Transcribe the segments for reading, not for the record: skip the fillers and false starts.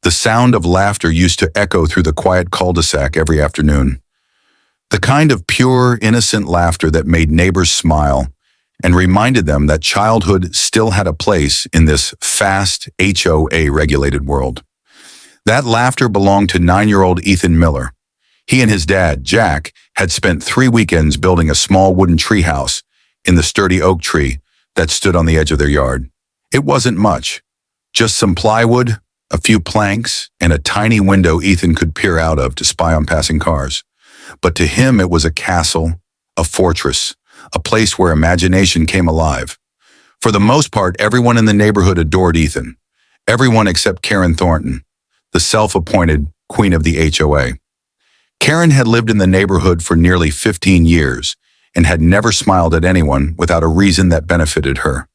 The sound of laughter used to echo through the quiet cul-de-sac every afternoon. The kind of pure, innocent laughter that made neighbors smile and reminded them that childhood still had a place in this fast, HOA-regulated world. That laughter belonged to 9-year-old Ethan Miller. He and his dad, Jack, had spent 3 weekends building a small wooden treehouse in the sturdy oak tree that stood on the edge of their yard. It wasn't much, just some plywood, a few planks, and a tiny window Ethan could peer out of to spy on passing cars. But to him it was a castle, a fortress, a place where imagination came alive. For the most part, everyone in the neighborhood adored Ethan. Everyone except Karen Thornton, the self-appointed queen of the HOA. Karen had lived in the neighborhood for nearly 15 years and had never smiled at anyone without a reason that benefited her.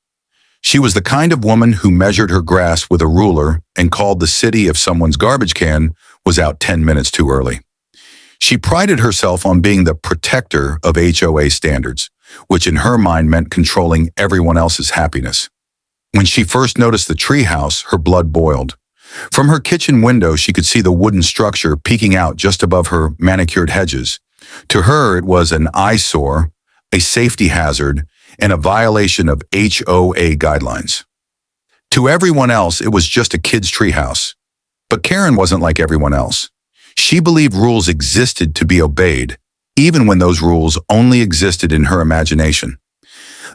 She was the kind of woman who measured her grass with a ruler and called the city if someone's garbage can was out 10 minutes too early. She prided herself on being the protector of HOA standards, which in her mind meant controlling everyone else's happiness. When she first noticed the treehouse, her blood boiled. From her kitchen window, she could see the wooden structure peeking out just above her manicured hedges. To her, it was an eyesore, a safety hazard, and a violation of HOA guidelines. To everyone else, it was just a kid's treehouse. But Karen wasn't like everyone else. She believed rules existed to be obeyed, even when those rules only existed in her imagination.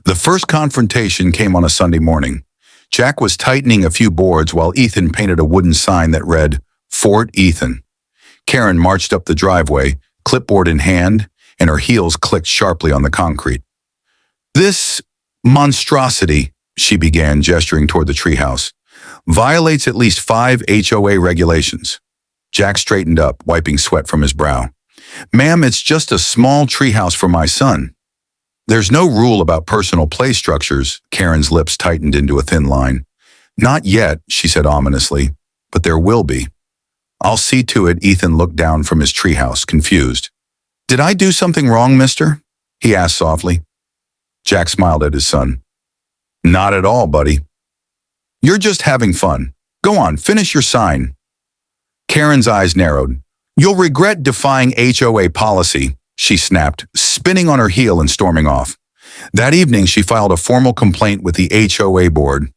The first confrontation came on a Sunday morning. Jack was tightening a few boards while Ethan painted a wooden sign that read, "Fort Ethan." Karen marched up the driveway, clipboard in hand, and her heels clicked sharply on the concrete. "This monstrosity," she began, gesturing toward the treehouse, "violates at least 5 HOA regulations." Jack straightened up, wiping sweat from his brow. "Ma'am, it's just a small treehouse for my son." "There's no rule about personal play structures." Karen's lips tightened into a thin line. "Not yet," she said ominously, "but there will be." "I'll see to it." Ethan looked down from his treehouse, confused. "Did I do something wrong, mister?" he asked softly. Jack smiled at his son. "Not at all, buddy. You're just having fun. Go on, finish your sign." Karen's eyes narrowed. "You'll regret defying HOA policy," she snapped, spinning on her heel and storming off. That evening, she filed a formal complaint with the HOA board,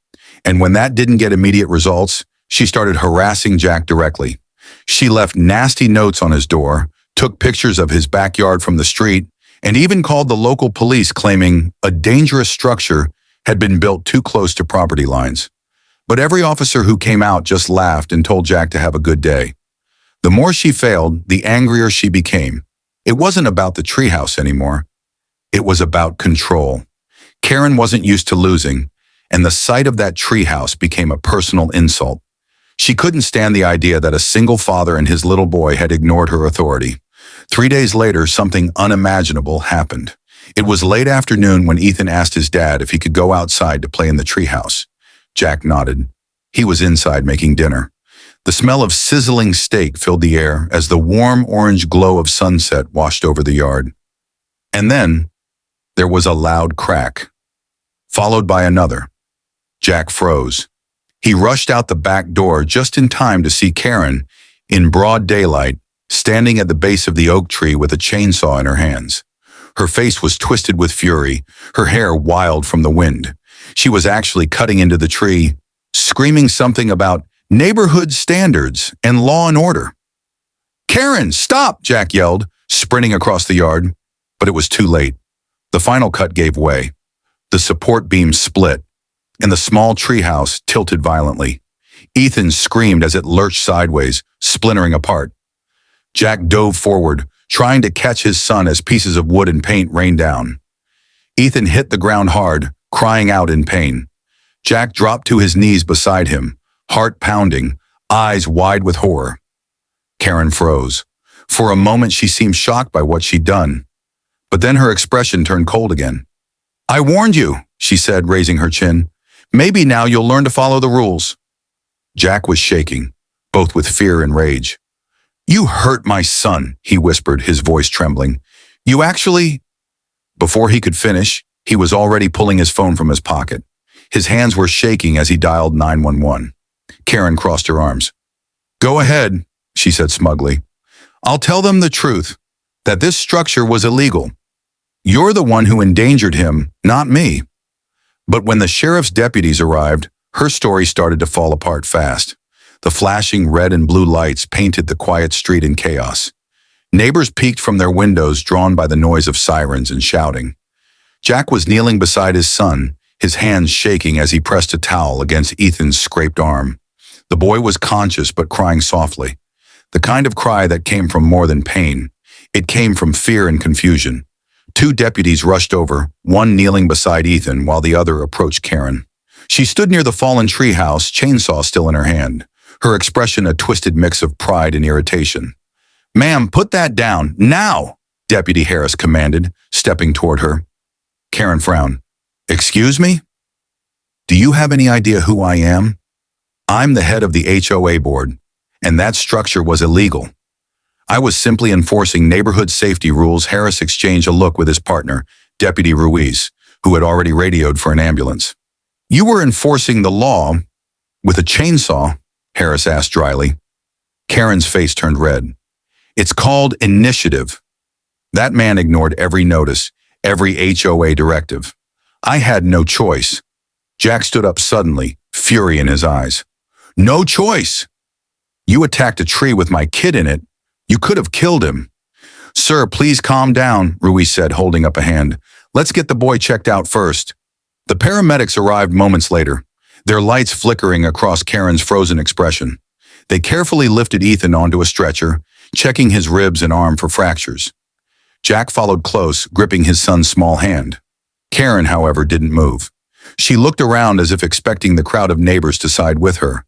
and when that didn't get immediate results, she started harassing Jack directly. She left nasty notes on his door, took pictures of his backyard from the street, and even called the local police claiming a dangerous structure had been built too close to property lines. But every officer who came out just laughed and told Jack to have a good day. The more she failed, the angrier she became. It wasn't about the treehouse anymore. It was about control. Karen wasn't used to losing, and the sight of that treehouse became a personal insult. She couldn't stand the idea that a single father and his little boy had ignored her authority. 3 days later, something unimaginable happened. It was late afternoon when Ethan asked his dad if he could go outside to play in the treehouse. Jack nodded. He was inside making dinner. The smell of sizzling steak filled the air as the warm orange glow of sunset washed over the yard. And then, there was a loud crack, followed by another. Jack froze. He rushed out the back door just in time to see Karen, in broad daylight, standing at the base of the oak tree with a chainsaw in her hands. Her face was twisted with fury, her hair wild from the wind. She was actually cutting into the tree, screaming something about neighborhood standards and law and order. "Karen, stop!" Jack yelled, sprinting across the yard. But it was too late. The final cut gave way. The support beam split, and the small treehouse tilted violently. Ethan screamed as it lurched sideways, splintering apart. Jack dove forward, trying to catch his son as pieces of wood and paint rained down. Ethan hit the ground hard, crying out in pain. Jack dropped to his knees beside him, heart pounding, eyes wide with horror. Karen froze. For a moment, she seemed shocked by what she'd done. But then her expression turned cold again. "I warned you," she said, raising her chin. "Maybe now you'll learn to follow the rules." Jack was shaking, both with fear and rage. "You hurt my son," he whispered, his voice trembling. "You actually—" Before he could finish, he was already pulling his phone from his pocket. His hands were shaking as he dialed 911. Karen crossed her arms. Go ahead, she said smugly. I'll tell them the truth, that this structure was illegal. You're the one who endangered him, not me. But when the sheriff's deputies arrived, her story started to fall apart fast. The flashing red and blue lights painted the quiet street in chaos. Neighbors peeked from their windows, drawn by the noise of sirens and shouting. Jack was kneeling beside his son, his hands shaking as he pressed a towel against Ethan's scraped arm. The boy was conscious but crying softly. The kind of cry that came from more than pain. It came from fear and confusion. Two deputies rushed over, one kneeling beside Ethan while the other approached Karen. She stood near the fallen treehouse, chainsaw still in her hand, her expression a twisted mix of pride and irritation. "Ma'am, put that down, now!" Deputy Harris commanded, stepping toward her. Karen frowned. "Excuse me? Do you have any idea who I am? I'm the head of the HOA board, and that structure was illegal. I was simply enforcing neighborhood safety rules." Harris exchanged a look with his partner, Deputy Ruiz, who had already radioed for an ambulance. "You were enforcing the law with a chainsaw?" Harris asked dryly. Karen's face turned red. "It's called initiative." That man ignored every notice, every HOA directive. "I had no choice." Jack stood up suddenly, fury in his eyes. "No choice! You attacked a tree with my kid in it. You could have killed him." "Sir, please calm down," Ruiz said, holding up a hand. "Let's get the boy checked out first." The paramedics arrived moments later, their lights flickering across Karen's frozen expression. They carefully lifted Ethan onto a stretcher, checking his ribs and arm for fractures. Jack followed close, gripping his son's small hand. Karen, however, didn't move. She looked around as if expecting the crowd of neighbors to side with her.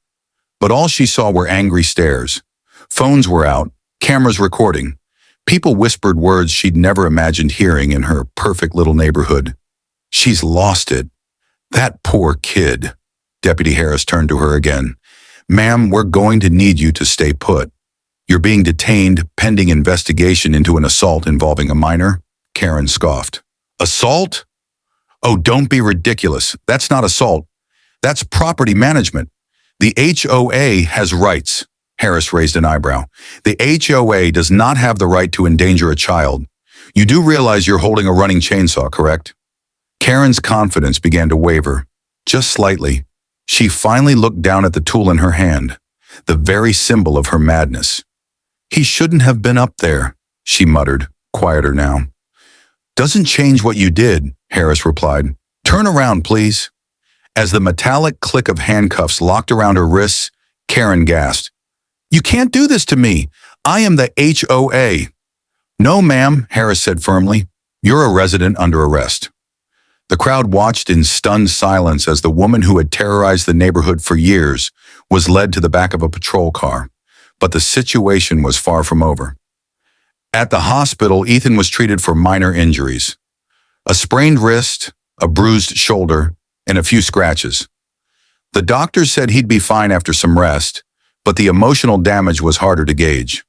But all she saw were angry stares. Phones were out, cameras recording. People whispered words she'd never imagined hearing in her perfect little neighborhood. "She's lost it. That poor kid." Deputy Harris turned to her again. "Ma'am, we're going to need you to stay put. You're being detained pending investigation into an assault involving a minor." Karen scoffed. "Assault? Oh, don't be ridiculous. That's not assault. That's property management. The HOA has rights." Harris raised an eyebrow. "The HOA does not have the right to endanger a child. You do realize you're holding a running chainsaw, correct?" Karen's confidence began to waver, just slightly. She finally looked down at the tool in her hand, the very symbol of her madness. "He shouldn't have been up there," she muttered, quieter now. "Doesn't change what you did," Harris replied. "Turn around, please." As the metallic click of handcuffs locked around her wrists, Karen gasped. "You can't do this to me. I am the HOA." "No, ma'am," Harris said firmly. "You're a resident under arrest." The crowd watched in stunned silence as the woman who had terrorized the neighborhood for years was led to the back of a patrol car. But the situation was far from over. At the hospital, Ethan was treated for minor injuries. A sprained wrist, a bruised shoulder, and a few scratches. The doctors said he'd be fine after some rest, but the emotional damage was harder to gauge.